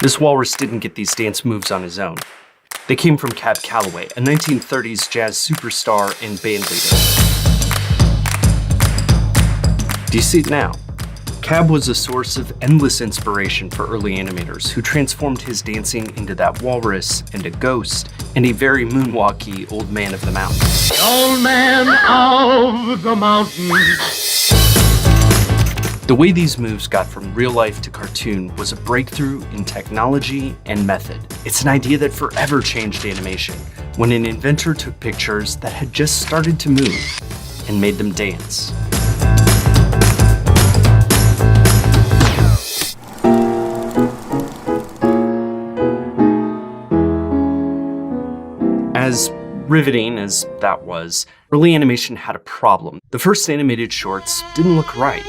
This walrus didn't get these dance moves on his own. They came from Cab Calloway, a 1930s jazz superstar and band leader. Do you see it now? Cab was a source of endless inspiration for early animators who transformed his dancing into that walrus and a ghost and a very moonwalky old man of the mountain. The old man of the mountain. The way these moves got from real life to cartoon was a breakthrough in technology and method. It's an idea that forever changed animation, when an inventor took pictures that had just started to move and made them dance. As riveting as that was, early animation had a problem. The first animated shorts didn't look right.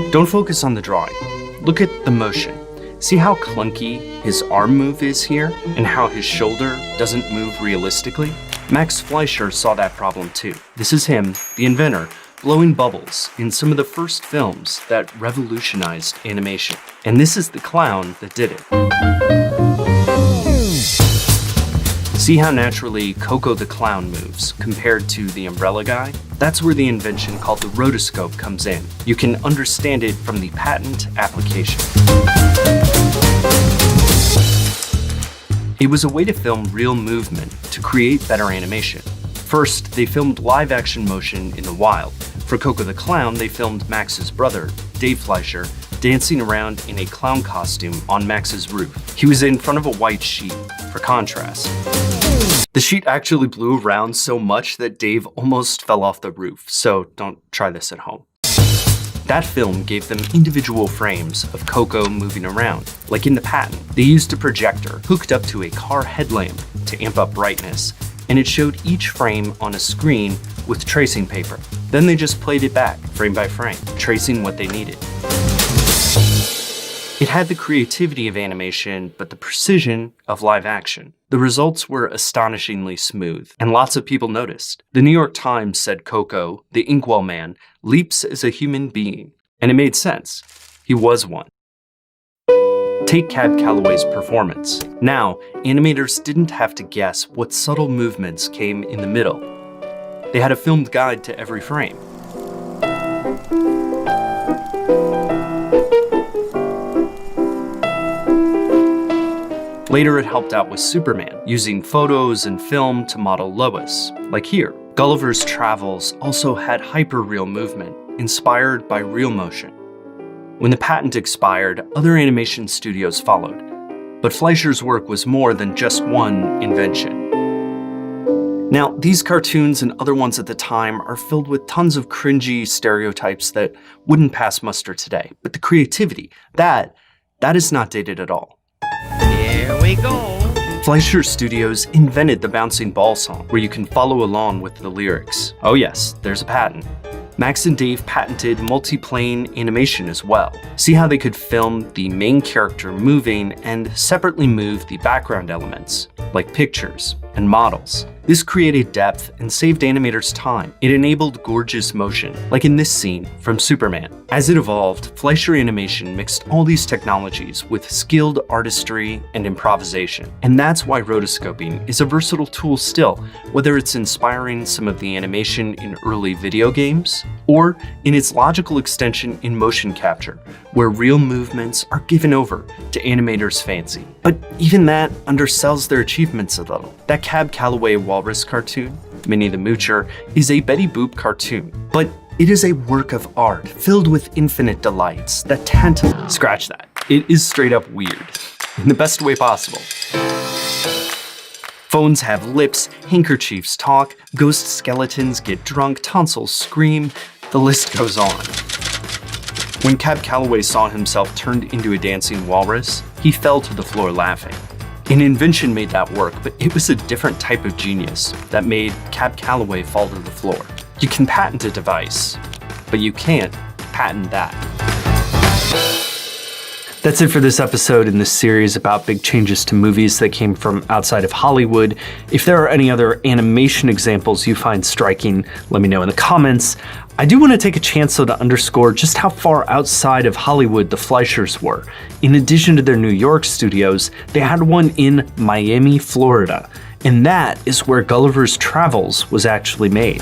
Don't focus on the drawing. Look at the motion. See how clunky his arm move is here, and how his shoulder doesn't move realistically? Max Fleischer saw that problem too. This is him, the inventor, blowing bubbles in some of the first films that revolutionized animation. And this is the clown that did it. See how naturally Koko the clown moves compared to the umbrella guy? That's where the invention called the rotoscope comes in. You can understand it from the patent application. It was a way to film real movement to create better animation. First, they filmed live action motion in the wild. For Koko the clown, they filmed Max's brother, Dave Fleischer, dancing around in a clown costume on Max's roof. He was in front of a white sheet for contrast. The sheet actually blew around so much that Dave almost fell off the roof, so don't try this at home. That film gave them individual frames of Koko moving around. Like in the patent, they used a projector hooked up to a car headlamp to amp up brightness, and it showed each frame on a screen with tracing paper. Then they just played it back, frame by frame, tracing what they needed. It had the creativity of animation, but the precision of live action. The results were astonishingly smooth, and lots of people noticed. The New York Times said Koko, the inkwell man, leaps as a human being. And it made sense. He was one. Take Cab Calloway's performance. Now, animators didn't have to guess what subtle movements came in the middle. They had a filmed guide to every frame. Later, it helped out with Superman, using photos and film to model Lois, like here. Gulliver's Travels also had hyper-real movement, inspired by real motion. When the patent expired, other animation studios followed, but Fleischer's work was more than just one invention. Now, these cartoons and other ones at the time are filled with tons of cringy stereotypes that wouldn't pass muster today, but the creativity, that is not dated at all. Here we go. Fleischer Studios invented the bouncing ball song, where you can follow along with the lyrics. Oh yes, there's a patent. Max and Dave patented multi-plane animation as well. See how they could film the main character moving and separately move the background elements, like pictures and models. This created depth and saved animators time. It enabled gorgeous motion, like in this scene from Superman. As it evolved, Fleischer Animation mixed all these technologies with skilled artistry and improvisation. And that's why rotoscoping is a versatile tool still, whether it's inspiring some of the animation in early video games, or in its logical extension in motion capture, where real movements are given over to animators' fancy. But even that undersells their achievements a little. That Cab Calloway walrus cartoon, Minnie the Moocher, is a Betty Boop cartoon, but it is a work of art filled with infinite delights that tantalize. Scratch that. It is straight up weird, in the best way possible. Phones have lips, handkerchiefs talk, ghost skeletons get drunk, tonsils scream, the list goes on. When Cab Calloway saw himself turned into a dancing walrus, he fell to the floor laughing. An invention made that work, but it was a different type of genius that made Cab Calloway fall to the floor. You can patent a device, but you can't patent that. That's it for this episode in this series about big changes to movies that came from outside of Hollywood. If there are any other animation examples you find striking, let me know in the comments. I do want to take a chance though to underscore just how far outside of Hollywood the Fleischers were. In addition to their New York studios, they had one in Miami, Florida. And that is where Gulliver's Travels was actually made.